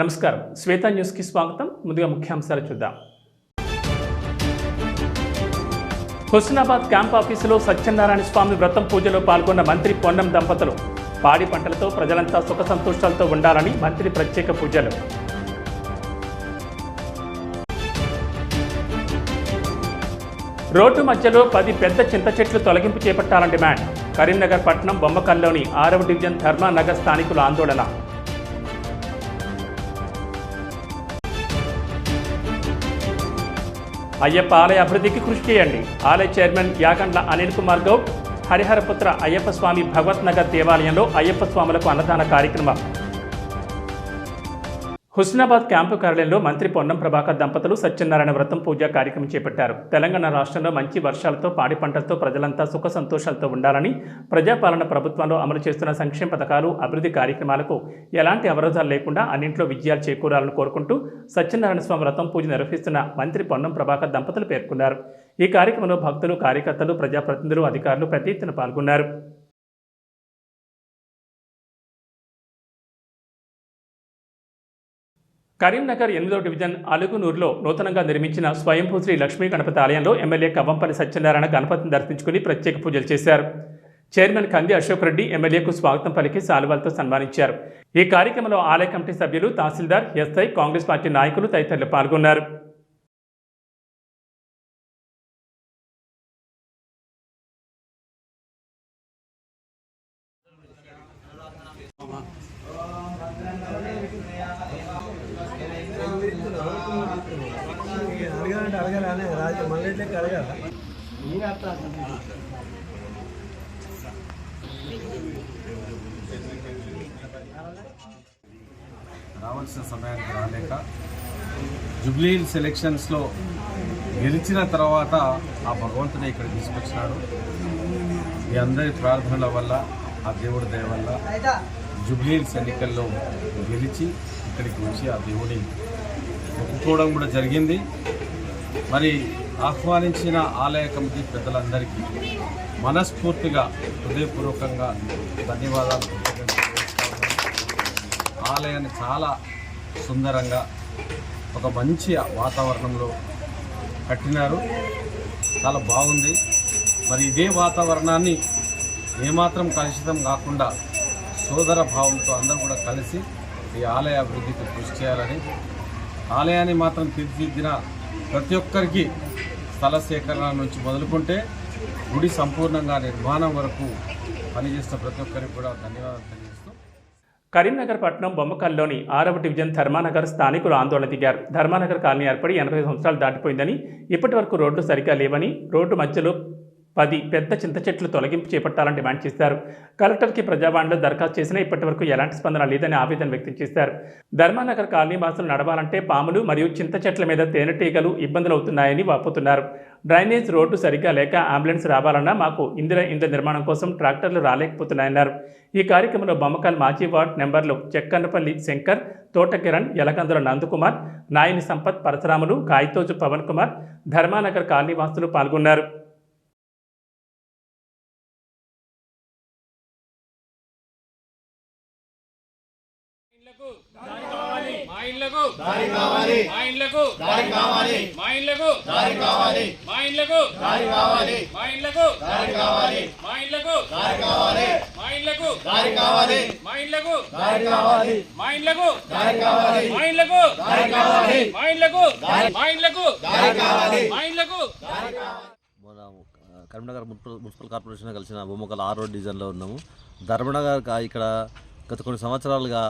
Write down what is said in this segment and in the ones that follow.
నమస్కారం, శ్వేత న్యూస్కి స్వాగతం. ముందుగా ముఖ్యాంశాలు చూద్దాం. హుస్నాబాద్ క్యాంప్ ఆఫీసులో సత్యనారాయణ స్వామి వ్రతం పూజలో పాల్గొన్న మంత్రి పొన్నం దంపతులు. పాడి పంటలతో ప్రజలంతా సుఖ సంతోషాలతో ఉండాలని మంత్రి ప్రత్యేక పూజలు. రోడ్డు మధ్యలో 10 పెద్ద చింత చెట్లు తొలగింపు చేపట్టాలని డిమాండ్. కరీంనగర్ పట్టణం బొమ్మకల్లోని 6వ డివిజన్ ధర్మానగర్ స్థానికుల ఆందోళన. అయ్యప్ప ఆలయ అభివృద్ధికి కృషి చేయండి. ఆలయ చైర్మన్ యాగండ్ల అనిల్ కుమార్ గౌడ్. హరిహరపుత్ర అయ్యప్ప స్వామి భగవత్ నగర్ దేవాలయంలో అయ్యప్ప స్వాములకు అన్నదాన కార్యక్రమం. హుస్నాబాద్ క్యాంపు కార్యాలయంలో మంత్రి పొన్నం ప్రభాకర్ దంపతులు సత్యనారాయణ వ్రతం పూజా కార్యక్రమం చేపట్టారు. తెలంగాణ రాష్ట్రంలో మంచి వర్షాలతో పాడి పంటలతో ప్రజలంతా సుఖ సంతోషాలతో ఉండాలని, ప్రజాపాలన ప్రభుత్వంలో అమలు చేస్తున్న సంక్షేమ పథకాలు, అభివృద్ధి కార్యక్రమాలకు ఎలాంటి అవరోధాలు లేకుండా అన్నింట్లో విజయాలు చేకూరాలని కోరుకుంటూ సత్యనారాయణ స్వామి వ్రతం పూజ నిర్వహిస్తున్న మంత్రి పొన్నం ప్రభాకర్ దంపతులు పేర్కొన్నారు. ఈ కార్యక్రమంలో భక్తులు, కార్యకర్తలు, ప్రజాప్రతినిధులు, అధికారులు పెద్ద ఎత్తున పాల్గొన్నారు. కరీంనగర్ 8వ డివిజన్ అలుగునూరులో నూతనంగా నిర్మించిన స్వయంభూ శ్రీ లక్ష్మీ గణపతి ఆలయంలో ఎమ్మెల్యే కవ్వంపల్లి సత్యనారాయణ గణపతిని దర్శించుకుని ప్రత్యేక పూజలు చేశారు. చైర్మన్ కంది అశోక్ రెడ్డి ఎమ్మెల్యేకు స్వాగతం పలికి శాలువాలతో సన్మానించారు. ఈ కార్యక్రమంలో ఆలయ కమిటీ సభ్యులు, తహసీల్దార్, ఎస్ఐ, కాంగ్రెస్ పార్టీ నాయకులు తదితరులు పాల్గొన్నారు. రావాల్సిన సమయానికి రాలేక జూబ్లీ సెలక్షన్స్లో గెలిచిన తర్వాత ఆ భగవంతుడే ఇక్కడ తీసుకొచ్చినాడు. మీ అందరి ప్రార్థనల వల్ల, ఆ దేవుడి దయ వల్ల జూబ్లీ ఎన్నికల్లో గెలిచి ఇక్కడికి వచ్చి ఆ దేవుని మొక్కుకోవడం కూడా జరిగింది. మరి ఆహ్వానించిన ఆలయ కమిటీ పెద్దలందరికీ మనస్ఫూర్తిగా హృదయపూర్వకంగా ధన్యవాదాలు. ఆలయాన్ని చాలా సుందరంగా ఒక మంచి వాతావరణంలో కట్టినారు, చాలా బాగుంది. మరి ఇదే వాతావరణాన్ని ఏమాత్రం కలుషితం కాకుండా సోదర భావంతో అందరూ కూడా కలిసి ఈ ఆలయ అభివృద్ధికి కృషి చేయాలని, ఆలయాన్ని మాత్రం తీర్చిదిద్దిన ప్రతి ఒక్కరికి స్థల సేకరణ నుంచి మొదలుకుంటే గుడి సంపూర్ణంగా నిర్మాణం వరకు పనిచేసిన ప్రతి ఒక్కరికి కూడా ధన్యవాదాలు తెలియజేస్తూ. కరీంనగర్ పట్టణం బొమ్మకల్లోని 6వ డివిజన్ ధర్మానగర్ స్థానికులు ఆందోళన దిగారు. ధర్మానగర్ కాలనీ ఏర్పడి 80 సంవత్సరాలు దాటిపోయిందని, ఇప్పటి వరకు రోడ్లు సరిగ్గా లేవని, రోడ్డు మధ్యలో 10 పెద్ద చింత చెట్లు తొలగింపు చేపట్టాలని డిమాండ్ చేశారు. కలెక్టర్కి ప్రజావాణిలో దరఖాస్తు చేసినా ఇప్పటి వరకు ఎలాంటి స్పందన లేదని ఆవేదన వ్యక్తం చేశారు. ధర్మానగర్ కాలనీ వాసులు నడవాలంటే పాములు మరియు చింత చెట్ల మీద తేనెటీగలు ఇబ్బందులు అవుతున్నాయని వాపోతున్నారు. డ్రైనేజ్ రోడ్డు సరిగ్గా లేక అంబులెన్స్ రావాలన్నా మాకు ఇందిరా ఇండ్ల నిర్మాణం కోసం ట్రాక్టర్లు రాలేకపోతున్నాయన్నారు. ఈ కార్యక్రమంలో బొమ్మకల్ మాజీ వార్డ్ నెంబర్లు చెక్కన్నపల్లి శంకర్, తోట కిరణ్, యలకందుల నందకుమార్, నాయని సంపత్, పరశురాములు, కాయితోజు పవన్ కుమార్, ధర్మానగర్ కాలనీ వాసులు పాల్గొన్నారు. కరీంనగర్ మున్సిపల్ కార్పొరేషన్ కలిసిన బొమ్మకల్ 6వ డివిజన్లో ఉన్నాము. ధర్మనగర్ ఇక్కడ గత కొన్ని సంవత్సరాలుగా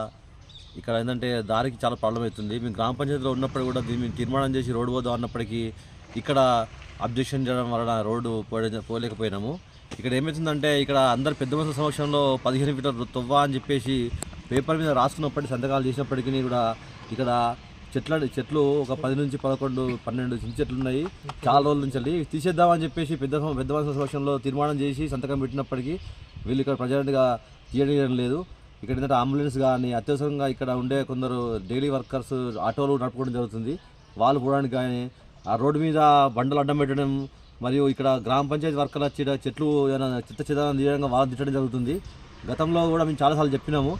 ఇక్కడ ఏంటంటే దారికి చాలా ప్రాబ్లం అవుతుంది. మేము గ్రామ పంచాయతీలో ఉన్నప్పుడు కూడా దీన్ని తీర్మానం చేసి రోడ్డు పోదాం అన్నప్పటికీ ఇక్కడ అబ్జెక్షన్ చేయడం వలన రోడ్డు పోలేకపోయినాము. ఇక్కడ ఏమవుతుందంటే ఇక్కడ అందరు పెద్ద మనుషుల సమక్షంలో 15 మీటర్లు తవ్వ అని చెప్పేసి పేపర్ మీద రాసుకున్నప్పటికీ, సంతకాలు చేసినప్పటికీ కూడా ఇక్కడ చెట్లు ఒక 10 నుంచి 11, 12 చింత చెట్లు ఉన్నాయి. చాలా రోజుల నుంచి తీసేద్దామని చెప్పేసి పెద్ద మనుషుల సమక్షంలో తీర్మానం చేసి సంతకం పెట్టినప్పటికీ వీళ్ళు ఇక్కడ ప్రజెంట్గా తీయడం లేదు. ఇక్కడ ఏంటంటే అంబులెన్స్ కానీ, అత్యవసరంగా ఇక్కడ ఉండే కొందరు డైలీ వర్కర్స్ ఆటోలు నడుపుకోవడం జరుగుతుంది. వాళ్ళు పోవడానికి కానీ ఆ రోడ్డు మీద బండలు అడ్డం పెట్టడం, మరియు ఇక్కడ గ్రామ పంచాయతీ వర్కర్లు చెట్లు చిత్త చిదానం తీయడంగా వాళ్ళని తిట్టడం జరుగుతుంది. గతంలో కూడా మేము చాలాసార్లు చెప్పినాము.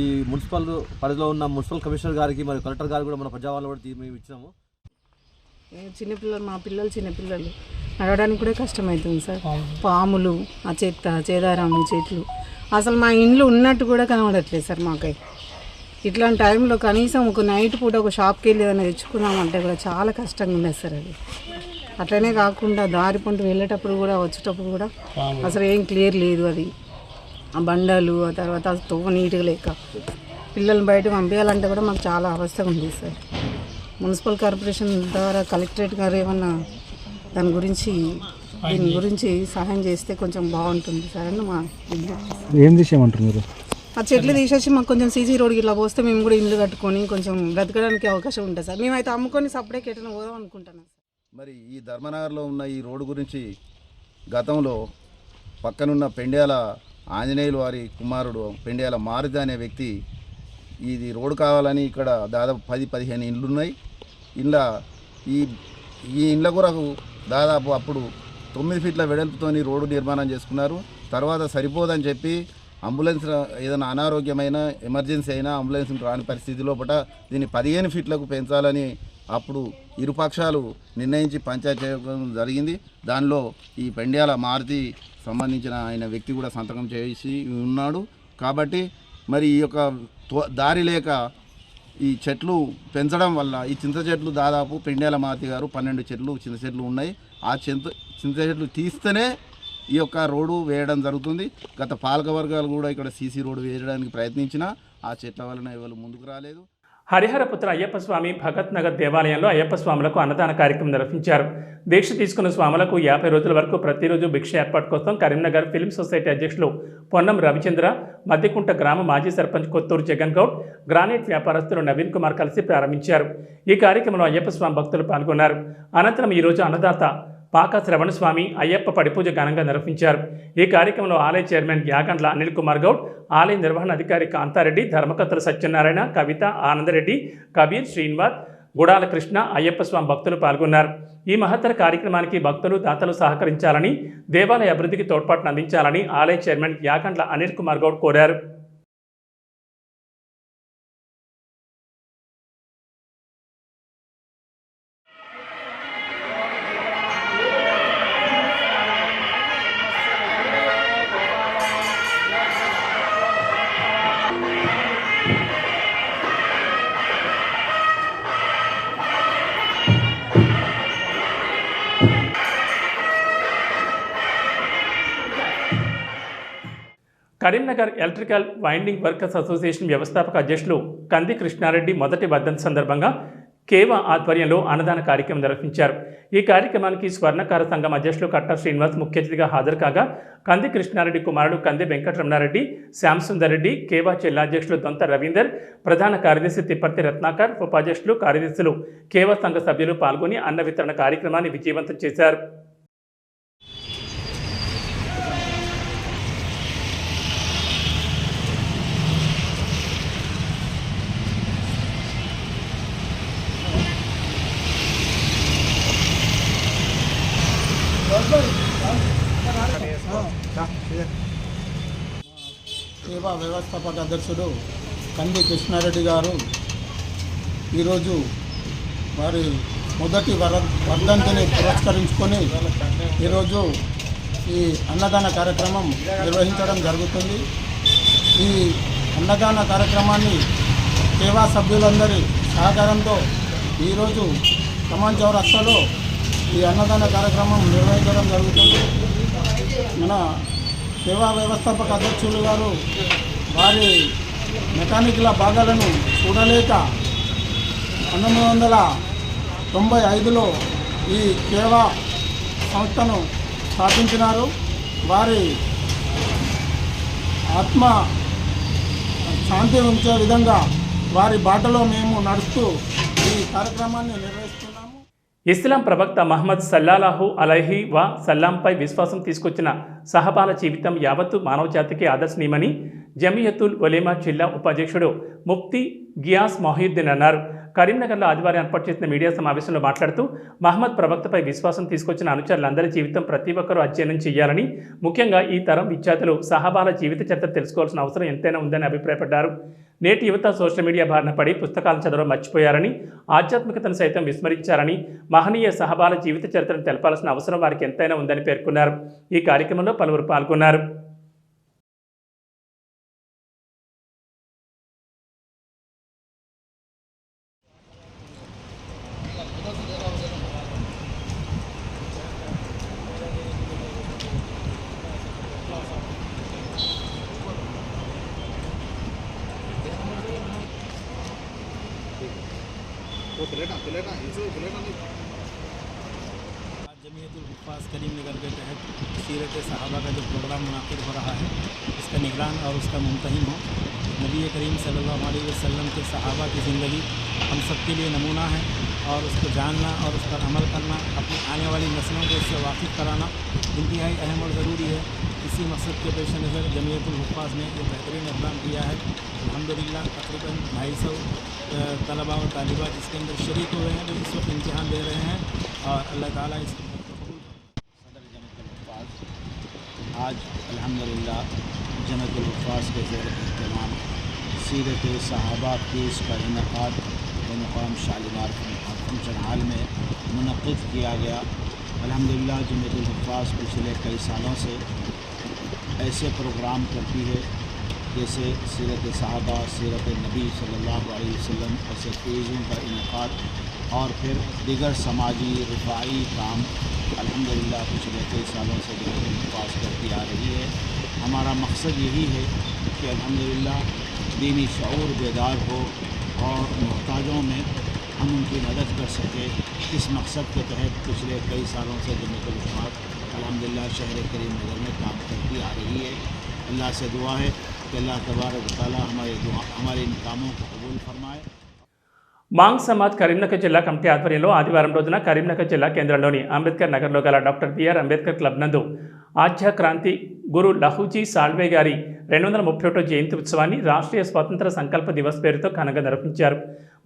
ఈ మున్సిపల్ పరిధిలో ఉన్న మున్సిపల్ కమిషనర్ గారికి మరియు కలెక్టర్ గారికి కూడా మన ప్రజావాళ్ళు కూడా మేము ఇచ్చినాము. చిన్నపిల్లలు, మా పిల్లలు చిన్నపిల్లలు నడవడానికి కూడా కష్టమవుతుంది సార్. పాములు, ఆ చెత్త చేదారాము చెట్లు, అసలు మా ఇంట్లో ఉన్నట్టు కూడా కనబడట్లేదు సార్. మాకై ఇట్లాంటి టైంలో కనీసం ఒక నైట్ పూట ఒక షాప్కి వెళ్ళి ఏదైనా తెచ్చుకున్నామంటే కూడా చాలా కష్టంగా ఉండేది సార్. అది అట్లనే కాకుండా దారి పంట వెళ్ళేటప్పుడు కూడా వచ్చేటప్పుడు కూడా అసలు ఏం క్లియర్ లేదు. అది ఆ బండలు, ఆ తర్వాత తోవ నీట్గా లేక పిల్లల్ని బయట పంపించాలంటే కూడా మాకు చాలా అవస్థగా ఉంది సార్. మున్సిపల్ కార్పొరేషన్ ద్వారా కలెక్టరేట్ గారు ఏమన్నా దీని గురించి సహాయం చేస్తే కొంచెం బాగుంటుంది సార్ అని మా ఏం తీసేయమంటారు మీరు? ఆ చెట్లు తీసేసి మాకు కొంచెం సీసీ రోడ్కి ఇట్లా పోస్తే మేము కూడా ఇల్లు కట్టుకొని కొంచెం బ్రతకడానికి అవకాశం ఉంటుంది సార్. మేమైతే అమ్ముకొని సపరేట్ ఎట్లా పోదాం అనుకుంటున్నాం సార్. మరి ఈ ధర్మనగర్లో ఉన్న ఈ రోడ్డు గురించి గతంలో పక్కనున్న పెండ్యాల ఆంజనేయులు వారి కుమారుడు పెండ్యాల మారుతి అనే వ్యక్తి ఇది రోడ్డు కావాలని ఇక్కడ దాదాపు 10-15 ఇండ్లు ఉన్నాయి. ఇండ్ల ఈ ఇండ్ల కొరకు దాదాపు అప్పుడు 9 ఫీట్ల వెడల్పుతోని రోడ్డు నిర్మాణం చేసుకున్నారు. తర్వాత సరిపోదని చెప్పి అంబులెన్స్ ఏదైనా అనారోగ్యమైన ఎమర్జెన్సీ అయినా అంబులెన్స్ రాని పరిస్థితి లోపల దీన్ని 15 ఫీట్లకు పెంచాలని అప్పుడు ఇరుపక్షాలు నిర్ణయించి పంచాయతీ చేయడం జరిగింది. దానిలో ఈ పెండ్యాల మారుతి సంబంధించిన ఆయన వ్యక్తి కూడా సంతకం చేసి ఉన్నాడు. కాబట్టి మరి ఈ యొక్క దారి లేక ఈ చెట్లు పెంచడం వల్ల ఈ చింత చెట్లు దాదాపు పెండ్యాల మారుతి గారు 12 చెట్లు చింత చెట్లు ఉన్నాయి. ఆ చింత చెట్లు తీస్తేనే ఈ యొక్క రోడ్డు వేయడం జరుగుతుంది. గత పాలక వర్గాలు కూడా ఇక్కడ సీసీ రోడ్డు వేయడానికి ప్రయత్నించినా ఆ చెట్ల వలన ఎవరు ముందుకు రాలేదు. హరిహరపుత్ర అయ్యప్ప స్వామి భగత్ నగర్ దేవాలయంలో అయ్యప్ప స్వాములకు అన్నదాన కార్యక్రమం నిర్వహించారు. దీక్ష తీసుకున్న స్వాములకు 50 రోజుల వరకు ప్రతిరోజు భిక్ష ఏర్పాటు కోసం కరీంనగర్ ఫిల్మ్ సొసైటీ అధ్యక్షులు పొన్నం రవిచంద్ర, మద్దికుంట గ్రామ మాజీ సర్పంచ్ కొత్తూరు జగన్ గౌడ్, గ్రానైట్ వ్యాపారస్తులు నవీన్ కుమార్ కలిసి ప్రారంభించారు. ఈ కార్యక్రమంలో అయ్యప్ప స్వామి భక్తులు పాల్గొన్నారు. అనంతరం ఈరోజు అన్నదాత పాక శ్రవణస్వామి అయ్యప్ప పడిపూజ ఘనంగా నిర్వహించారు. ఈ కార్యక్రమంలో ఆలయ చైర్మన్ యాగండ్ల అనిల్ కుమార్ గౌడ్, ఆలయ నిర్వహణ అధికారి కాంతారెడ్డి, ధర్మకర్తలు సత్యనారాయణ, కవిత, ఆనందరెడ్డి, కబీర్, శ్రీనివాస్, గుడాల కృష్ణ, అయ్యప్ప స్వామి భక్తులు పాల్గొన్నారు. ఈ మహత్తర కార్యక్రమానికి భక్తులు, దాతలు సహకరించాలని, దేవాలయ అభివృద్ధికి తోడ్పాటును అందించాలని ఆలయ చైర్మన్ యాగండ్ల అనిల్ కుమార్ గౌడ్ కోరారు. Karimnagar electrical winding workers association వ్యవస్థాపక అధ్యక్షులు కంది కృష్ణారెడ్డి మొదటి వర్ధంతి సందర్భంగా కేవా ఆధ్వర్యంలో అన్నదాన కార్యక్రమం నిర్వహించారు. ఈ కార్యక్రమానికి స్వర్ణకార సంఘం అధ్యక్షులు కట్ట శ్రీనివాస్ ముఖ్య అతిథిగా హాజరు కాగా, కంది కృష్ణారెడ్డి కుమారుడు కంది వెంకటరమణారెడ్డి, శ్యామ్ సుందర్ రెడ్డి, కేవా జిల్లా అధ్యక్షులు దొంత రవీందర్, ప్రధాన కార్యదర్శి తిప్పర్తి రత్నాకర్, ఉపాధ్యక్షులు, కార్యదర్శులు, కేవా సంఘ సభ్యులు పాల్గొని అన్న వితరణ కార్యక్రమాన్ని విజయవంతం చేశారు. సేవా వ్యవస్థాపక అధ్యక్షుడు కంది కృష్ణారెడ్డి గారు ఈరోజు వారి మొదటి వర్ధంతిని పురస్కరించుకొని ఈరోజు ఈ అన్నదాన కార్యక్రమం నిర్వహించడం జరుగుతుంది. ఈ అన్నదాన కార్యక్రమాన్ని సేవా సభ్యులందరి సహకారంతో ఈరోజు కమాన్ చౌరస్తాలో ఈ అన్నదాన కార్యక్రమం నిర్వహించడం జరుగుతుంది. మన సేవా వ్యవస్థాపక అధ్యక్షులు గారు వారి మెకానిక్ల భాగాలను చూడలేక 1995లో ఈ సేవా సంస్థను స్థాపించినారు. వారి ఆత్మ శాంతి ఉంచే విధంగా వారి బాటలో మేము నడుస్తూ ఈ కార్యక్రమాన్ని నిర్వహిస్తున్నాము. ఇస్లాం ప్రవక్త మహమ్మద్ సల్లాల్లాహు అలైహి వ సల్లాంపై విశ్వాసం తీసుకొచ్చిన సహబాల జీవితం యావత్తు మానవజాతికి ఆదర్శనీయమని జమియతుల్ ఉలేమా జిల్లా ఉపాధ్యక్షుడు ముఫ్తీ గియాస్ మొహీద్దీన్ అన్నారు. కరీంనగర్లో ఆదివారం ఏర్పాటు చేసిన మీడియా సమావేశంలో మాట్లాడుతూ మహమ్మద్ ప్రవక్తపై విశ్వాసం తీసుకొచ్చిన అనుచరులందరి జీవితం ప్రతి ఒక్కరూ అధ్యయనం చేయాలని, ముఖ్యంగా ఈ తరం విద్యార్థులు సహాబాల జీవిత చరిత్ర తెలుసుకోవాల్సిన అవసరం ఎంతైనా ఉందని అభిప్రాయపడ్డారు. నేటి యువత సోషల్ మీడియా బారిన పడి పుస్తకాలను చదవడం మర్చిపోయారని, ఆధ్యాత్మికతను సైతం విస్మరించారని, మహనీయ సహాబాల జీవిత చరిత్రను తెలపాల్సిన అవసరం వారికి ఎంతైనా ఉందని పేర్కొన్నారు. ఈ కార్యక్రమంలో పలువురు పాల్గొన్నారు. जमीयतुल हुफ़्फ़ाज़ करीमनगर के तहत सीरत सहाबा का जो प्रोग्राम मुनाक़िद हो रहा है, इसका निगरान और उसका मुंतहिम हो। नबी करीम सल्लल्लाहु अलैहि वसल्लम के सहाबा की ज़िंदगी हम सबके लिए नमूना है और उसको जानना और उस पर अमल करना, अपनी आने वाली नस्लों को इससे वाकिफ़ कराना इंतहाई अहम और ज़रूरी है। इसी मकसद के पेश नज़र जमीयतुल हुफ़्फ़ाज़ ने ये बेहतरीन इक़दाम किया है। अल्हम्दुलिल्लाह तकरीबन 250 तलबा और तालिबात इसके अंदर शरीक हुए हैं, जो इस वक्त इम्तिहान दे रहे हैं और अल्लाह ताला इसको कबूल करे। सदर जमीयतुल हुफ़्फ़ाज़ आज अल्हम्दुलिल्लाह जमीयतुल हुफ़्फ़ाज़ के ज़ेर एहतमाम सीरत सहाबा केस का इनेकाद मुक़ाम शालीमार फंक्शन हॉल में मुनक़्क़िद किया गया। अल्हम्दुलिल्लाह जमीयतुल हुफ़्फ़ाज़ पिछले कई सालों से ऐसे प्रोग्राम करती है जैसे सीरत सहाबा, सीरत नबी सल्लल्लाहु अलैहि वसल्लम, ऐसे पेजों का इनेकाद और फिर दीगर समाजी रिफ़ाई काम अल्हम्दुलिल्लाह पिछले कई सालों से जमीयतुल हुफ़्फ़ाज़ करती आ रही है। हमारा मकसद यही है कि अल्हम्दुलिल्लाह दीनी शऊर बेदार हो और मुहताजों में हम उनकी मदद कर सकें। इस मकसद के तहत पिछले कई सालों से जमीयतुल हुफ़्फ़ाज़ अल्हम्दुलिल्लाह शहर करीमनगर में काम करती आ रही है। अल्लाह से दुआ है कि अल्लाह तबारक व तआला हमारे इन कामों को कबूल फरमाए। మాంగ్ సమాజ్ కరీంనగర్ జిల్లా కమిటీ ఆధ్వర్యంలో ఆదివారం రోజున కరీంనగర్ జిల్లా కేంద్రంలోని అంబేద్కర్ నగర్లో గల డాక్టర్ బిఆర్ అంబేద్కర్ క్లబ్ నందు ఆధ్య క్రాంతి గురు లహూజీ సాల్వే గారి 231వ జయంతి ఉత్సవాన్ని రాష్ట్రీయ స్వాతంత్ర సంకల్ప దివస్ పేరుతో ఘనంగా నిర్వహించారు.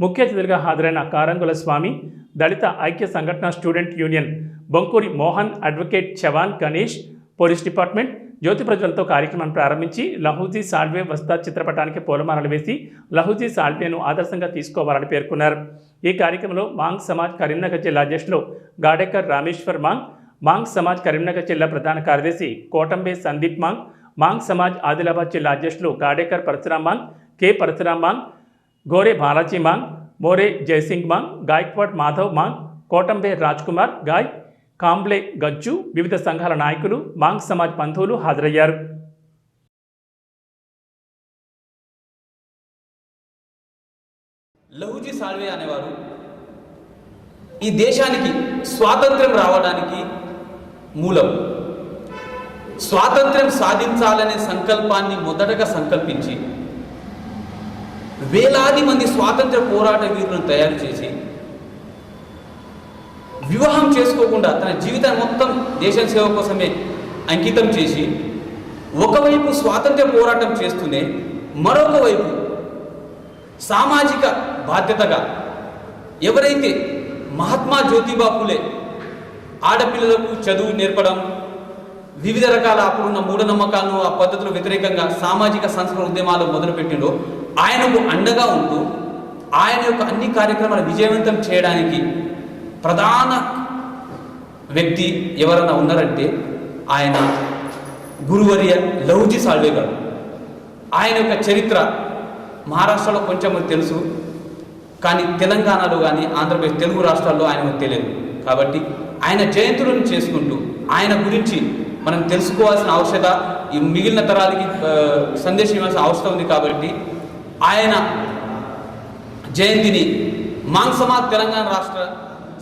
ముఖ్య అతిథులుగా హాజరైన కారంగుల స్వామి, దళిత ఐక్య సంఘటన student union, Bonkuri Mohan, advocate Chavan Ganesh, police department జ్యోతి ప్రజ్వలతో కార్యక్రమాన్ని ప్రారంభించి లహూజీ సాల్వే వస్తా చిత్రపటానికి పూలమాలలు వేసి లహూజీ సాల్వేను ఆదర్శంగా తీసుకోవాలని పేర్కొన్నారు. ఈ కార్యక్రమంలో మాంగ్ సమాజ్ కరీంనగర్ జిల్లా అధ్యక్షులు గాడేకర్ రామేశ్వర్ మాంగ్, మాంగ్ సమాజ్ కరీంనగర్ జిల్లా ప్రధాన కార్యదర్శి కోటంబే సందీప్ మాంగ్, మాంగ్ సమాజ్ ఆదిలాబాద్ జిల్లా అధ్యక్షులు గాడేకర్ పరశురామ్ మాంగ్, కె పరశురామ్ మాంగ్, గోరే బాలాజీ మాంగ్, మోరే జయసింగ్ మాంగ్, గాయక్వాడ్ మాధవ్ మాంగ్, కోటంబే రాజ్ కుమార్ గాయ్, కాంబ్లే గజ్జు, వివిధ సంఘాల నాయకులు, మాంగ్ సమాజ్ బంధువులు హాజరయ్యారు. లహూజీ సాల్వే అనేవారు ఈ దేశానికి స్వాతంత్ర్యం రావడానికి మూలం. స్వాతంత్ర్యం సాధించాలనే సంకల్పాన్ని మొదటగా సంకల్పించి వేలాది మంది స్వాతంత్ర్య పోరాట వీరులను తయారు చేసి వివాహం చేసుకోకుండా తన జీవితాన్ని మొత్తం దేశ సేవ కోసమే అంకితం చేసి ఒకవైపు స్వాతంత్ర్య పోరాటం చేస్తూనే మరొక వైపు సామాజిక బాధ్యతగా ఎవరైతే మహాత్మా జ్యోతిబా ఫులే ఆడపిల్లలకు చదువు నేర్పడం, వివిధ రకాల అప్పుడున్న మూఢనమ్మకాలను ఆ పద్ధతులు వ్యతిరేకంగా సామాజిక సంస్కరణ ఉద్యమాలు మొదలుపెట్టిండో ఆయనకు అండగా ఉంటూ ఆయన యొక్క అన్ని కార్యక్రమాలు విజయవంతం చేయడానికి ప్రధాన వ్యక్తి ఎవరన్నా ఉన్నారంటే ఆయన గురువర్య లహూజీ సాల్వే గారు. ఆయన యొక్క చరిత్ర మహారాష్ట్రలో కొంచెం తెలుసు, కానీ తెలంగాణలో కానీ ఆంధ్రప్రదేశ్ తెలుగు రాష్ట్రాల్లో ఆయనకు తెలియదు. కాబట్టి ఆయన జయంతులను చేసుకుంటూ ఆయన గురించి మనం తెలుసుకోవాల్సిన అవసరత ఈ మిగిలిన తరాలకి సందేశం ఇవ్వాల్సిన అవసరం ఉంది. కాబట్టి ఆయన జయంతిని మాంగ్ సమాజ్ తెలంగాణ రాష్ట్ర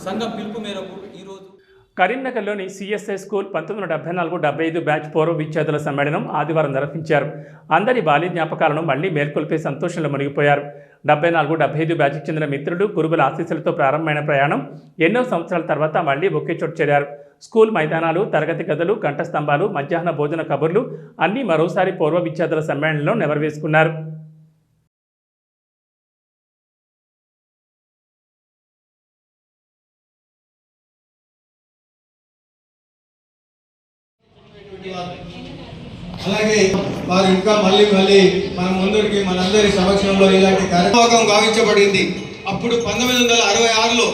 సంఘం పిలుపు మేరకు ఈరోజు కరీంనగర్లోని సిఎస్ఐ స్కూల్ 1974-75 బ్యాచ్ పూర్వ విద్యార్థుల సమ్మేళనం ఆదివారం నిర్వహించారు. అందరి బాల్య జ్ఞాపకాలను మళ్లీ మేల్కొల్పే సంతోషంలో మునిగిపోయారు. 74-75 బ్యాచ్కి చెందిన మిత్రులు, గురువుల ఆశీస్సులతో ప్రారంభమైన ప్రయాణం ఎన్నో సంవత్సరాల తర్వాత మళ్లీ ఒకే చోటు చేరారు. స్కూల్ మైదానాలు, తరగతి గదులు, కంఠ స్తంభాలు, మధ్యాహ్న భోజన కబుర్లు అన్నీ మరోసారి పూర్వ విద్యార్థుల సమ్మేళనంలో నెరవేర్చుకున్నారు. అలాగే వారు ఇంకా మళ్ళీ మన ముందరికి మనందరి సమక్షంలో ఇలాంటి కార్యక్రమం గావించబడింది. అప్పుడు 1966లో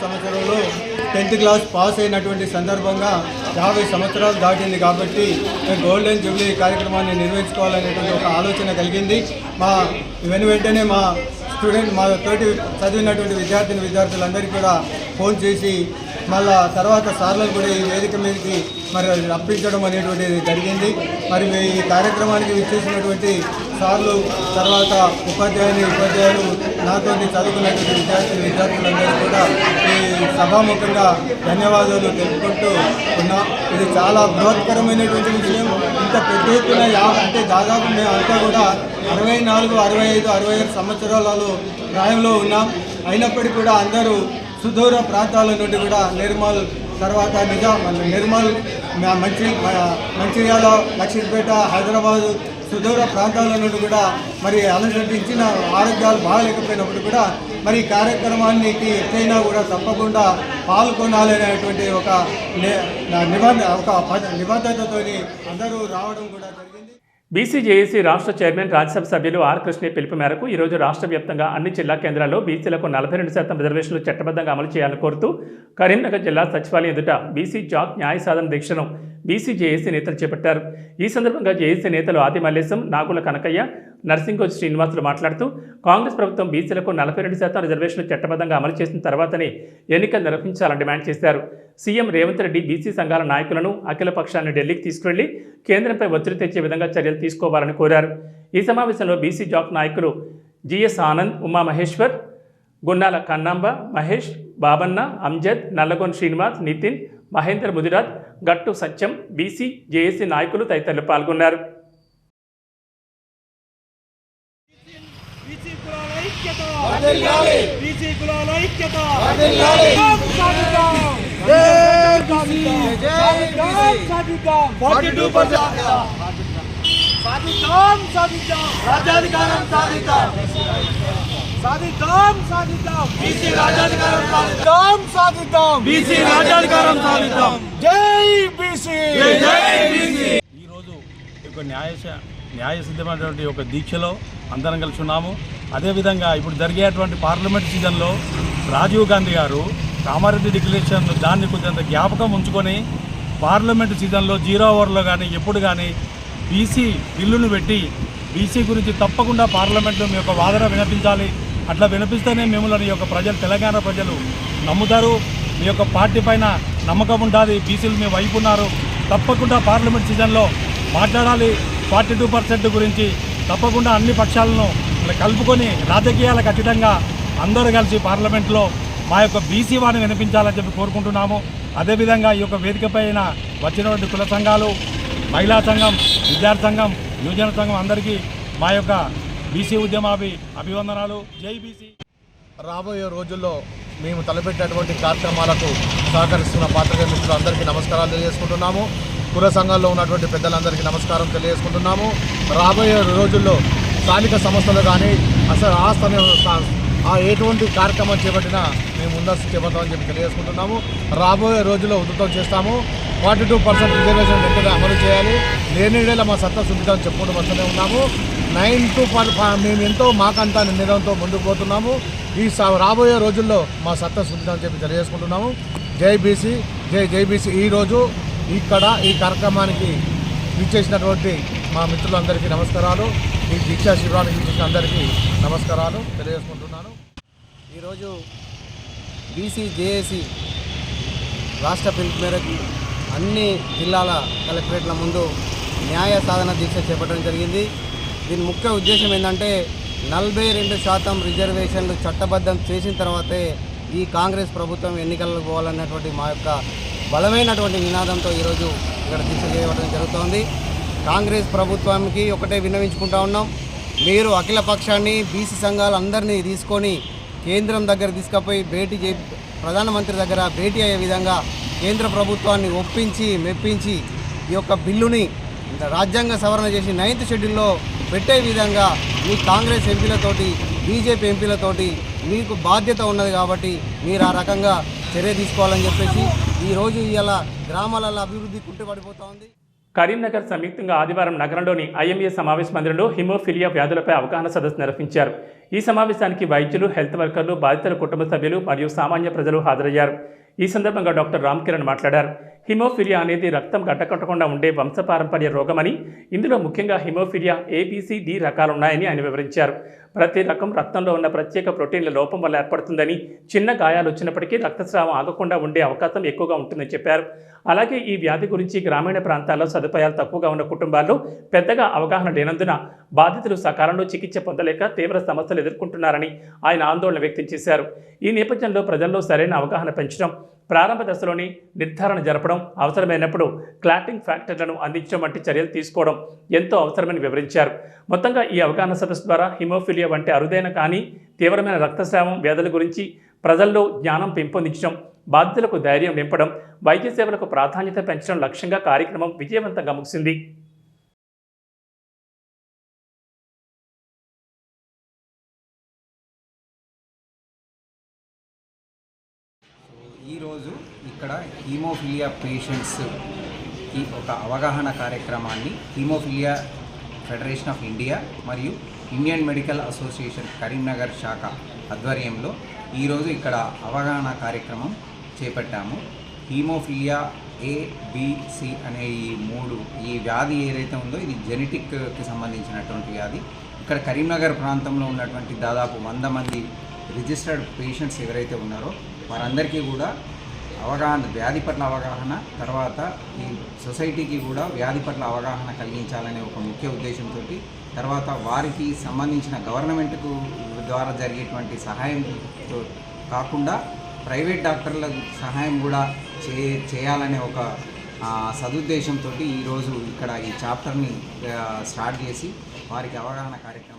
సంవత్సరంలో 10th క్లాస్ పాస్ అయినటువంటి సందర్భంగా 50 సంవత్సరాలు దాటింది కాబట్టి గోల్డెన్ జూబ్లీ కార్యక్రమాన్ని నిర్వహించుకోవాలనేటువంటి ఒక ఆలోచన కలిగింది. వెంటనే మా తోటి చదివినటువంటి విద్యార్థులందరికీ కూడా ఫోన్ చేసి మళ్ళా తర్వాత సార్లను కూడా ఈ వేదిక మీదకి రప్పించడం అనేటువంటిది జరిగింది. ఈ కార్యక్రమానికి విచ్చేసినటువంటి సార్లు తర్వాత ఉపాధ్యాయులు నాతో చదువుకున్నటువంటి విద్యార్థులందరూ కూడా ఈ సభాముఖంగా ధన్యవాదాలు తెలుపుకుంటూ ఉన్నాం. ఇది చాలా బృహత్కరమైనటువంటి విషయం. ఇంత పెద్ద ఎత్తున అంటే దాదాపు మేము అంతా కూడా 64, 65, 66 సంవత్సరాలలో ప్రాయంలో ఉన్నాం. అయినప్పటికీ కూడా అందరూ సుదూర ప్రాంతాల నుండి కూడా నిర్మల్ తర్వాత నిర్మల్ మంచిర్యాల, లక్ష్మీపేట, హైదరాబాద్ సుదూర ప్రాంతాల నుండి కూడా అనుసరించిన ఆరోగ్యాలు బాగలేకపోయినప్పుడు కూడా ఈ కార్యక్రమానికి ఎట్లయినా కూడా తప్పకుండా పాల్గొనాలనేటువంటి ఒక నిబద్ధతతో అందరూ రావడం కూడా జరిగింది. బీసీజేఏసీ రాష్ట్ర చైర్మన్ రాజ్యసభ సభ్యులు ఆర్ కృష్ణయ్య పిలుపు మేరకు ఈరోజు రాష్ట్ర వ్యాప్తంగా అన్ని జిల్లా కేంద్రాల్లో బీసీలకు 42% రిజర్వేషన్లు చట్టబద్ధంగా అమలు చేయాలని కోరుతూ కరీంనగర్ జిల్లా సచివాలయం ఎదుట బీసీ జాక్ న్యాయ సాధన దీక్షను బీసీజేఏసీ నేతలు చేపట్టారు. ఈ సందర్భంగా జేఏసీ నేతలు ఆది మల్లేశం, నాగుల కనకయ్య, నర్సింగోజు శ్రీనివాసులు మాట్లాడుతూ కాంగ్రెస్ ప్రభుత్వం బీసీలకు 42% రిజర్వేషన్లు చట్టబద్ధంగా అమలు చేసిన తర్వాతనే ఎన్నికలు నిర్వహించాలని డిమాండ్ చేశారు. సీఎం రేవంత్ రెడ్డి బీసీ సంఘాల నాయకులను అఖిల పక్షాన్ని ఢిల్లీకి తీసుకువెళ్లి కేంద్రంపై ఒత్తిడి తెచ్చే విధంగా చర్యలు తీసుకోవాలని కోరారు. ఈ సమావేశంలో బీసీ జాక్ నాయకులు జిఎస్ ఆనంద్, ఉమామహేశ్వర్, గున్నాల కన్నాంబ, మహేష్, బాబన్న, అంజద్, నల్లగొండ శ్రీనివాస్, నితిన్, మహేందర్ ముదిరాజ్, గట్టు సత్యం, బీసీ జేఏసీ నాయకులు తదితరులు పాల్గొన్నారు. ఈరోజు ఒక న్యాయ సిద్ధమైనటువంటి ఒక దీక్షలో అందరం కలిసి ఉన్నాము. అదేవిధంగా ఇప్పుడు జరిగేటువంటి పార్లమెంట్ సీజన్లో రాజీవ్ గాంధీ గారు కామారెడ్డి డిక్లరేషన్ దాన్ని కొంచెం జ్ఞాపకం ఉంచుకొని పార్లమెంట్ సీజన్లో 0 అవర్లో కానీ ఎప్పుడు కానీ బీసీ బిల్లును పెట్టి బీసీ గురించి తప్పకుండా పార్లమెంట్లో మీ యొక్క వాదన వినిపించాలి. అట్లా వినిపిస్తేనే మిమ్మల్ని యొక్క ప్రజలు, తెలంగాణ ప్రజలు నమ్ముతారు. మీ యొక్క పార్టీ పైన నమ్మకం ఉంటుంది. బీసీలు మీ వైపు ఉన్నారు. తప్పకుండా పార్లమెంట్ సీజన్లో మాట్లాడాలి. 42% గురించి తప్పకుండా అన్ని పక్షాలను కలుపుకొని రాజకీయాలకు అతీతంగా అందరూ కలిసి పార్లమెంట్లో మా యొక్క బీసీ వారిని వినిపించాలని చెప్పి కోరుకుంటున్నాము. అదేవిధంగా ఈ యొక్క వేదిక పైన వచ్చినటువంటి కుల సంఘాలు, మహిళా సంఘం, విద్యార్థి సంఘం, యువజన సంఘం అందరికీ మా యొక్క బీసీ ఉద్యమాభి అభివందనాలు. జై బీసీ. రాబోయే రోజుల్లో మేము తలపెట్టినటువంటి కార్యక్రమాలకు సహకరిస్తున్న పాత్రికేయ మిత్రులు అందరికీ నమస్కారాలు తెలియజేసుకుంటున్నాము. కుల సంఘాల్లో ఉన్నటువంటి పెద్దలందరికీ నమస్కారం తెలియజేసుకుంటున్నాము. రాబోయే రోజుల్లో స్థానిక సంస్థలు కానీ అసలు ఎటువంటి కార్యక్రమం చేపట్టినా మేము ముందస్తు చేపడతామని చెప్పి తెలియజేసుకుంటున్నాము. రాబోయే రోజుల్లో ఉధృతం చేస్తాము. 42% రిజర్వేషన్ వెంటనే అమలు చేయాలి. లేనిడేలా మా సత్తా సున్నితం చెప్పుకుంటూ వస్తూనే ఉన్నాము. 9 to 5 మేము ఎంతో మాకంతా నిర్ణయంతో ముందుకు పోతున్నాము. రాబోయే రోజుల్లో మా సత్తా సున్నితం అని చెప్పి తెలియజేసుకుంటున్నాము. జై బీసీ, జై బీసీ. ఈరోజు ఇక్కడ ఈ కార్యక్రమానికి విచ్చేసినటువంటి మా మిత్రులందరికీ నమస్కారాలు. ఈ దీక్షా శిబిరానికి విచ్చేసిన అందరికీ నమస్కారాలు తెలియజేసుకుంటున్నాను. ఈరోజు బీసీ జేఏసీ రాష్ట్ర పిలుపు మేరకు అన్ని జిల్లాల కలెక్టరేట్ల ముందు న్యాయ సాధన దీక్ష చేపట్టడం జరిగింది. దీని ముఖ్య ఉద్దేశం ఏంటంటే 42% రిజర్వేషన్లు చట్టబద్ధం చేసిన తర్వాతే ఈ కాంగ్రెస్ ప్రభుత్వం ఎన్నికలకు పోవాలన్నటువంటి మా యొక్క బలమైనటువంటి నినాదంతో ఈరోజు ఇక్కడ దీక్ష చేయడం జరుగుతోంది. కాంగ్రెస్ ప్రభుత్వానికి ఒకటే విన్నవించుకుంటా ఉన్నాం. మీరు అఖిల పక్షాన్ని బీసీ సంఘాలందరినీ తీసుకొని కేంద్రం దగ్గర తీసుకుపోయి ప్రధానమంత్రి దగ్గర భేటీ అయ్యే విధంగా కేంద్ర ప్రభుత్వాన్ని ఒప్పించి మెప్పించి ఈ యొక్క బిల్లుని రాజ్యాంగ సవరణ చేసి 9th షెడ్యూల్లో పెట్టే విధంగా మీ కాంగ్రెస్ ఎంపీలతోటి బీజేపీ ఎంపీలతోటి మీకు బాధ్యత ఉన్నది కాబట్టి మీరు ఆ రకంగా చర్య తీసుకోవాలని చెప్పేసి ఈరోజు ఇలా గ్రామాలలో అభివృద్ధి కుంటుపడిపోతూ ఉంది. కరీంనగర్ సంయుక్తంగా ఆదివారం నగరంలోని ఐఎంఏ సమావేశ మందిరంలో హిమోఫిలియా వ్యాధులపై అవగాహన సదస్సు నిర్వహించారు. ఈ సమావేశానికి వైద్యులు, హెల్త్ వర్కర్లు, బాధితుల కుటుంబ సభ్యులు మరియు సామాన్య ప్రజలు హాజరయ్యారు. ఈ సందర్భంగా డాక్టర్ రామ్ కిరణ్ మాట్లాడారు. హిమోఫిలియా అనేది రక్తం గడ్డకట్టకుండా ఉండే వంశపారంపర్య రోగమని, ఇందులో ముఖ్యంగా హిమోఫిలియా A-B-C-D రకాలున్నాయని ఆయన వివరించారు. ప్రతి రకం రక్తంలో ఉన్న ప్రత్యేక ప్రోటీన్ల లోపం వల్ల ఏర్పడుతుందని, చిన్న గాయాలు వచ్చినప్పటికీ రక్తస్రావం ఆగకుండా ఉండే అవకాశం ఎక్కువగా ఉంటుందని చెప్పారు. అలాగే ఈ వ్యాధి గురించి గ్రామీణ ప్రాంతాల్లో సదుపాయాలు తక్కువగా ఉన్న కుటుంబాల్లో పెద్దగా అవగాహన లేనందున బాధితులు సకాలంలో చికిత్స పొందలేక తీవ్ర సమస్యలు ఎదుర్కొంటున్నారని ఆయన ఆందోళన వ్యక్తం చేశారు. ఈ నేపథ్యంలో ప్రజల్లో సరైన అవగాహన పెంచడం, ప్రారంభ దశలోని నిర్ధారణ జరపడం, అవసరమైనప్పుడు క్లాటింగ్ ఫ్యాక్టర్లను అందించడం వంటి చర్యలు తీసుకోవడం ఎంతో అవసరమని వివరించారు. మొత్తంగా ఈ అవగాహన సదస్సు ద్వారా హిమోఫిలియా వంటి అరుదైన కానీ తీవ్రమైన రక్తస్రావం వ్యాధుల గురించి ప్రజల్లో జ్ఞానం పెంపొందించడం, బాధితులకు ధైర్యం నింపడం, వైద్య సేవలకు ప్రాధాన్యత పెంచడం లక్ష్యంగా కార్యక్రమం విజయవంతంగా ముగిసింది. ఈరోజు ఇక్కడ హీమోఫిలియా పేషెంట్స్కి ఒక అవగాహన కార్యక్రమాన్ని హీమోఫిలియా ఫెడరేషన్ ఆఫ్ ఇండియా మరియు ఇండియన్ మెడికల్ అసోసియేషన్ కరీంనగర్ శాఖ ఆధ్వర్యంలో ఈరోజు ఇక్కడ అవగాహన కార్యక్రమం చేపట్టాము. హీమోఫిలియా A-B-C అనే ఈ వ్యాధి ఏదైతే ఉందో ఇది జెనెటిక్కి సంబంధించినటువంటి వ్యాధి. ఇక్కడ కరీంనగర్ ప్రాంతంలో ఉన్నటువంటి దాదాపు 100 మంది రిజిస్టర్డ్ పేషెంట్స్ ఎవరైతే ఉన్నారో వారందరికీ కూడా అవగాహన, వ్యాధి పట్ల అవగాహన, తర్వాత ఈ సొసైటీకి కూడా వ్యాధి పట్ల అవగాహన కలిగించాలనే ఒక ముఖ్య ఉద్దేశంతో, తర్వాత వారికి సంబంధించిన గవర్నమెంట్కు ద్వారా జరిగేటువంటి సహాయంతో కాకుండా ప్రైవేట్ డాక్టర్ల సహాయం కూడా చేయాలనే ఒక సదుద్దేశంతో ఈరోజు ఇక్కడ ఈ చాప్టర్ని స్టార్ట్ చేసి వారికి అవగాహన కార్యక్రమం.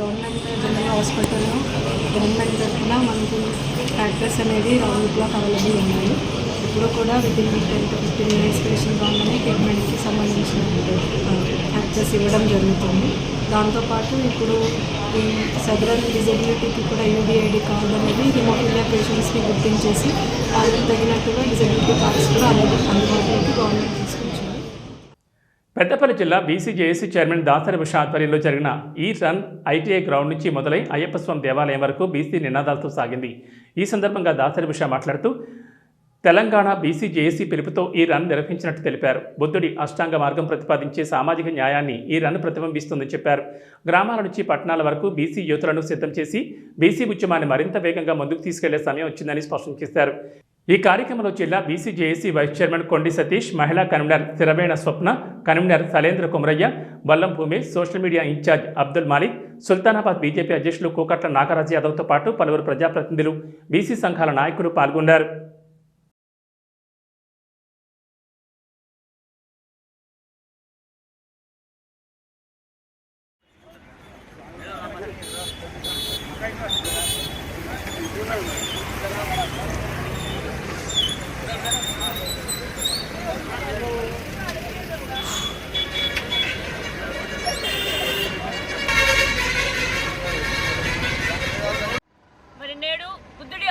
గవర్నమెంట్ జనరల్ హాస్పిటల్లో గవర్నమెంట్ తరఫున మనకు ఫ్యాక్టర్స్ అనేది రౌండ్ క్లాక్ అవైలబుల్ ఉన్నాయి. ఇప్పుడు కూడా వితిన్ 10 to 15 minutes పేషెంట్ రాగానే ట్రీట్మెంట్కి సంబంధించిన ఫ్యాక్టర్స్ ఇవ్వడం జరుగుతుంది. దాంతోపాటు ఇప్పుడు ఈ సదరన్ డిజబిలిటీకి కూడా UDID కార్డు అనేది హిమోఫిలియా పేషెంట్స్ని గుర్తించేసి వాళ్ళకి తగినట్టుగా డిజబిలిటీ కార్డ్స్ కూడా అందుబాటులోకి గవర్నమెంట్ తీసుకొచ్చింది. పెద్దపల్లి జిల్లా BCJAC చైర్మన్ దాసరి ఉష ఆధ్వర్యంలో జరిగిన ఈ రన్ ITI గ్రౌండ్ నుంచి మొదలై అయ్యప్ప స్వామి దేవాలయం వరకు బీసీ నినాదాలతో సాగింది. ఈ సందర్భంగా దాసరి ఉష మాట్లాడుతూ తెలంగాణ BCJAC పిలుపుతో ఈ రన్ నిర్వహించినట్టు తెలిపారు. బుద్ధుడి అష్టాంగ మార్గం ప్రతిపాదించే సామాజిక న్యాయాన్ని ఈ రన్ ప్రతిబింబిస్తుందని చెప్పారు. గ్రామాల నుంచి పట్టణాల వరకు బీసీ యువతులను సిద్ధం చేసి బీసీ ఉద్యమాన్ని మరింత వేగంగా ముందుకు తీసుకెళ్లే సమయం వచ్చిందని స్పష్టం చేశారు. ఈ కార్యక్రమంలో జిల్లా BCJAC vice chairman Kondi Satish, మహిళా convener Siravena Swapna, convener Salendra Kumarayya, Ballam Bhumesh, social media in-charge Abdul Malik, Sultanabad BJP అధ్యక్షులు కోకట్ల నాగరాజు యాదవ్తో పాటు పలువురు ప్రజాప్రతినిధులు, బీసీ సంఘాల నాయకులు పాల్గొన్నారు.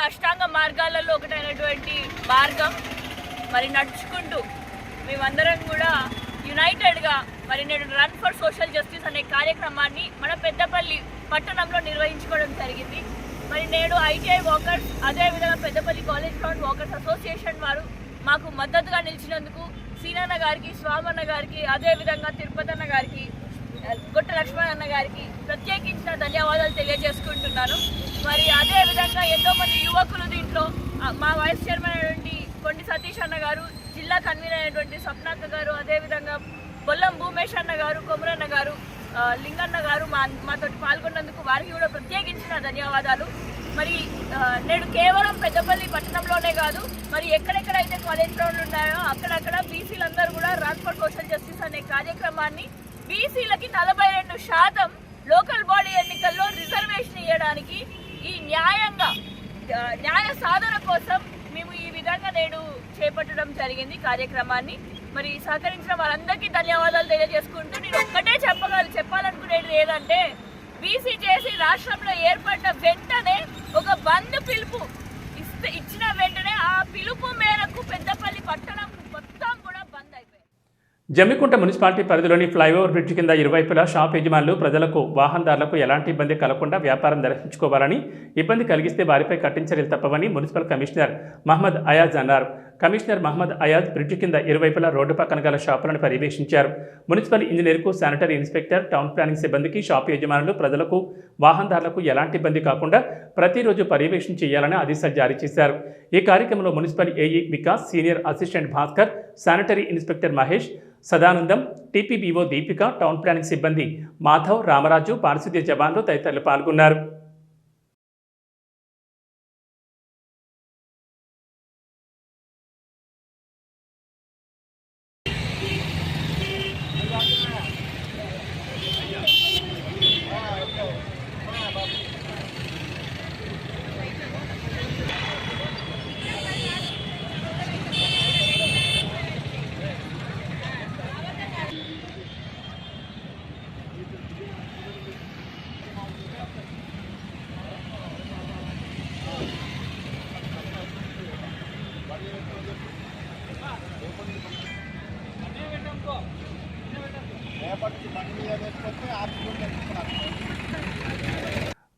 అష్టాంగ మార్గాలలో ఒకటైనటువంటి మార్గం మరి నడుచుకుంటూ మేమందరం కూడా యునైటెడ్గా మరి నేడు రన్ ఫర్ సోషల్ జస్టిస్ అనే కార్యక్రమాన్ని మన పెద్దపల్లి పట్టణంలో నిర్వహించుకోవడం జరిగింది. మరి నేడు ITI వాకర్స్, అదేవిధంగా Peddapalli college ground walkers association వారు మాకు మద్దతుగా నిలిచినందుకు సీనన్న గారికి, స్వామన్న గారికి, అదేవిధంగా తిరుపతి అన్న గారికి, గొట్ట లక్ష్మణ్ అన్న గారికి ప్రత్యేకించిన ధన్యవాదాలు తెలియజేసుకుంటున్నాను. మరి అదేవిధంగా ఎంతోమంది యువకులు దీంట్లో మా వైస్ చైర్మన్ అయినటువంటి కొండి సతీష్ అన్న గారు, జిల్లా కన్వీనర్ అయినటువంటి స్వప్నక్క గారు, అదేవిధంగా బొల్లం భూమేష్ అన్న గారు, కొమరన్న గారు, లింగన్న గారు మాతోటి పాల్గొన్నందుకు వారికి కూడా ప్రత్యేకించిన ధన్యవాదాలు. మరి నేడు కేవలం పెద్దపల్లి పట్టణంలోనే కాదు, మరి ఎక్కడెక్కడైతే కాలేజ్ గ్రౌండ్లు ఉన్నాయో అక్కడక్కడ బీసీలందరూ కూడా రన్ ఫర్ సోషల్ జస్టిస్ అనే కార్యక్రమాన్ని బీసీలకి 42% లోకల్ బాడీ ఎన్నికల్లో రిజర్వేషన్ ఇవ్వడానికి ఈ న్యాయ సాధన కోసం మేము ఈ విధంగా నేడు చేపట్టడం జరిగింది కార్యక్రమాన్ని. మరి సహకరించిన వాళ్ళందరికీ ధన్యవాదాలు తెలియజేసుకుంటూ నేను ఒక్కటే చెప్పాలనుకునేది ఏదంటే బీసీ చేసి రాష్ట్రంలో ఏర్పడిన వెంటనే ఒక బంద్ పిలుపు ఇచ్చిన వెంటనే ఆ పిలుపు మేరకు పెద్దపల్లి పట్టణం మొత్తం కూడా బంద్ అయిపోయింది. జమ్మికుంట మున్సిపాలిటీ పరిధిలోని ఫ్లైఓవర్ బ్రిడ్జ్ కింద ఇరువైపులా షాప్ యజమానులు ప్రజలకు వాహనదారులకు ఎలాంటి ఇబ్బంది కలగకుండా వ్యాపారం దర్శించుకోవాలని, ఇబ్బంది కలిగిస్తే వారిపై కఠిన చర్యలు తప్పవని మున్సిపల్ కమిషనర్ మహమ్మద్ అయాజ్ అన్నారు. కమిషనర్ మహమ్మద్ అయాజ్ బ్రిడ్జ్ కింద ఇరువైపులా రోడ్డు పక్కన గల షాపులను పర్యవేక్షించారు. మున్సిపల్ ఇంజనీర్కు, శానిటరీ ఇన్స్పెక్టర్, టౌన్ ప్లానింగ్ సిబ్బందికి షాపు యజమానులు ప్రజలకు వాహనదారులకు ఎలాంటి ఇబ్బంది కాకుండా ప్రతిరోజు పర్యవేక్షణ చేయాలని ఆదేశాలు జారీ చేశారు. ఈ కార్యక్రమంలో municipal AE Vikas, senior assistant Bhaskar, sanitary inspector Mahesh, Sadanandam, TPBO Deepika, town planning సిబ్బంది మాధవ్, రామరాజు, పారిశుద్ధ్య జవాన్లు తదితరులు పాల్గొన్నారు.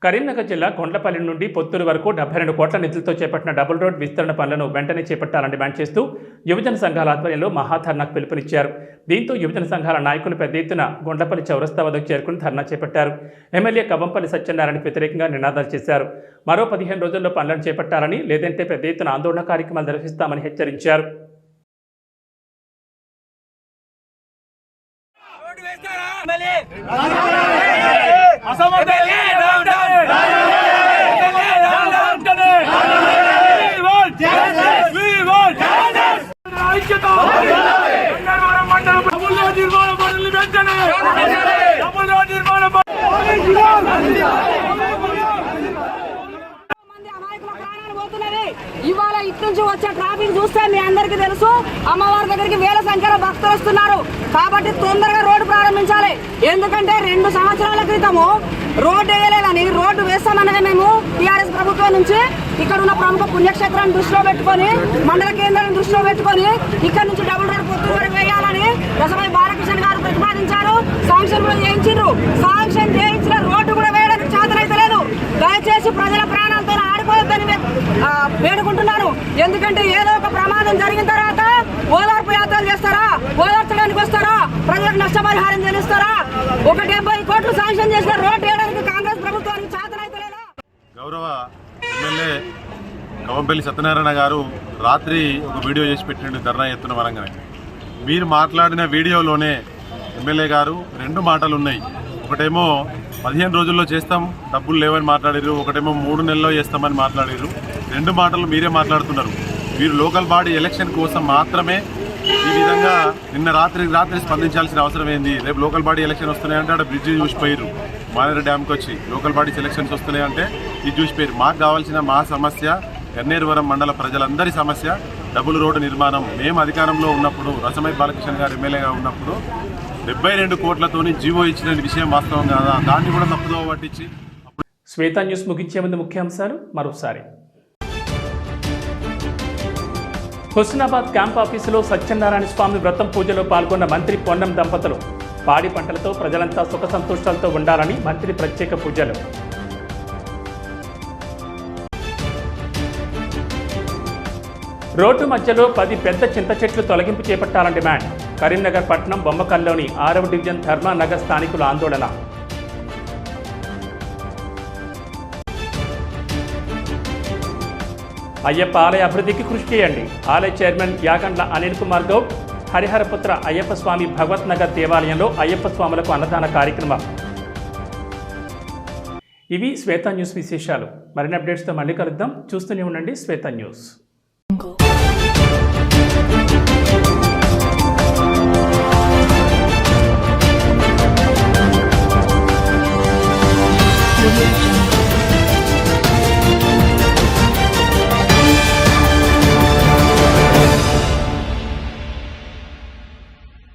కరీంనగర్ జిల్లా కొండ్లపల్లి నుండి పొత్తూరు వరకు 72 కోట్ల నిధులతో చేపట్టిన డబుల్ రోడ్ విస్తరణ పనులను వెంటనే చేపట్టాలని డిమాండ్ చేస్తూ యువజన సంఘాల ఆధ్వర్యంలో మహాధర్నాకు పిలుపునిచ్చారు. దీంతో యువజన సంఘాల నాయకులు పెద్ద ఎత్తున కొండ్లపల్లి చౌరస్తా వద్దకు చేరుకుని ధర్నా చేపట్టారు. ఎమ్మెల్యే కవంపల్లి సత్యనారాయణకు వ్యతిరేకంగా నినాదాలు చేశారు. మరో 15 రోజుల్లో పనులను చేపట్టాలని, లేదంటే పెద్ద ఎత్తున ఆందోళన కార్యక్రమాలు నిర్వహిస్తామని హెచ్చరించారు. ఇవాళ ఇటు నుంచి వచ్చే ట్రాఫిక్ చూస్తే మీ అందరికీ తెలుసు, అమ్మవారి దగ్గరికి వేల సంఖ్యలో భక్తులు వస్తున్నారు. కాబట్టి తొందరగా రోడ్డు ప్రారంభించాలి. ఎందుకంటే 2 సంవత్సరాల క్రితము రోడ్డు వేయలేదని రోడ్డు వేస్తామనగా మేము టీఆర్ఎస్ ప్రభుత్వం నుంచి ఇక్కడ ఉన్న ప్రముఖ పుణ్యక్షేత్రాన్ని దృష్టిలో పెట్టుకొని, మండల కేంద్రాన్ని దృష్టిలో పెట్టుకొని ఇక్కడ నుంచి డబుల్ రోడ్ పొత్తూరు వరకు వేయాలని రసమై బాలకృష్ణ గారు ప్రతిపాదించారు. శాంక్షన్ కూడా చేయించారు. శాంక్షన్ చేయించిన రోడ్డు కూడా వేయడానికి చేతనైతే లేదు. దయచేసి ప్రజల ప్రాణాలతో ఆడుకోవద్దని వేడుకుంటున్నాను. ఎందుకంటే ఏదో ఒక ప్రమాదం జరిగిన తర్వాత ఓదార్పు యాత్రలు చేస్తారా, ఓదార్చడానికి వస్తారా, ప్రజలకు నష్టపరిహారం చెల్లిస్తారా? 70 కోట్లు శాంక్షన్ చేసిన రోడ్డు వేయడానికి కాంగ్రెస్ ప్రభుత్వానికి చేతనైతే లేదా? గౌరవ ఎమ్మెల్యే కవంపల్లి సత్యనారాయణ గారు రాత్రి ఒక వీడియో చేసి పెట్టిండు ధర్నా ఎత్తున వరంగానే. మీరు మాట్లాడిన వీడియోలోనే ఎమ్మెల్యే గారు 2 మాటలు ఉన్నాయి. ఒకటేమో 15 రోజుల్లో చేస్తాం, డబ్బులు లేవని మాట్లాడారు. ఒకటేమో 3 నెలల్లో చేస్తామని మాట్లాడారు. 2 మాటలు మీరే మాట్లాడుతున్నారు. మీరు లోకల్ బాడీ ఎలక్షన్ కోసం మాత్రమే ఈ విధంగా నిన్న రాత్రి స్పందించాల్సిన అవసరం ఏంది? రేపు లోకల్ బాడీ ఎలక్షన్ వస్తున్నాయంటే అక్కడ బ్రిడ్జి చూసిపోయారు. మానేరు డ్యామ్కి వచ్చి లోకల్ బాడీ ఎలక్షన్స్ వస్తున్నాయంటే ఇది చూసిపోయారు. మాకు కావాల్సిన మా సమస్య, గన్నేరువరం మండల ప్రజలందరి సమస్య డబుల్ రోడ్డు నిర్మాణం. మేము అధికారంలో ఉన్నప్పుడు, రసమై బాలకృష్ణ గారు ఎమ్మెల్యేగా ఉన్నప్పుడు 72 కోట్లతోని జీవో ఇచ్చిన విషయం వాస్తవం కాదా? దాన్ని కూడా తప్పుదో పట్టించి. శ్వేత న్యూస్ ముగించే ముందు ముఖ్యాంశాలు మరోసారి. హుస్నాబాద్ క్యాంప్ ఆఫీసులో సత్యనారాయణ స్వామి వ్రతం పూజలో పాల్గొన్న మంత్రి పొన్నం దంపతులు. పాడి పంటలతో ప్రజలంతా సుఖ సంతోషాలతో ఉండాలని మంత్రి ప్రత్యేక పూజలు. రోడ్డు మధ్యలో 10 పెద్ద చింత చెట్లు తొలగింపు చేపట్టాలని డిమాండ్. కరీంనగర్ పట్టణం బొమ్మకల్లోని 6వ డివిజన్ ధర్మానగర్ స్థానికుల ఆందోళన. అయ్యప్ప ఆలయ అభివృద్ధికి కృషి చేయండి. ఆలయ చైర్మన్ యాగండ్ల అనిల్ కుమార్ గౌడ్. హరిహరపుత్ర అయ్యప్ప స్వామి భగవత్ నగర్ దేవాలయంలో అయ్యప్ప స్వాములకు అన్నదాన కార్యక్రమం. ఇవి శ్వేత న్యూస్ విశేషాలు. మరిన్ని అప్డేట్స్తో మళ్ళీ కలుద్దాం. చూస్తూనే ఉండండి శ్వేత న్యూస్.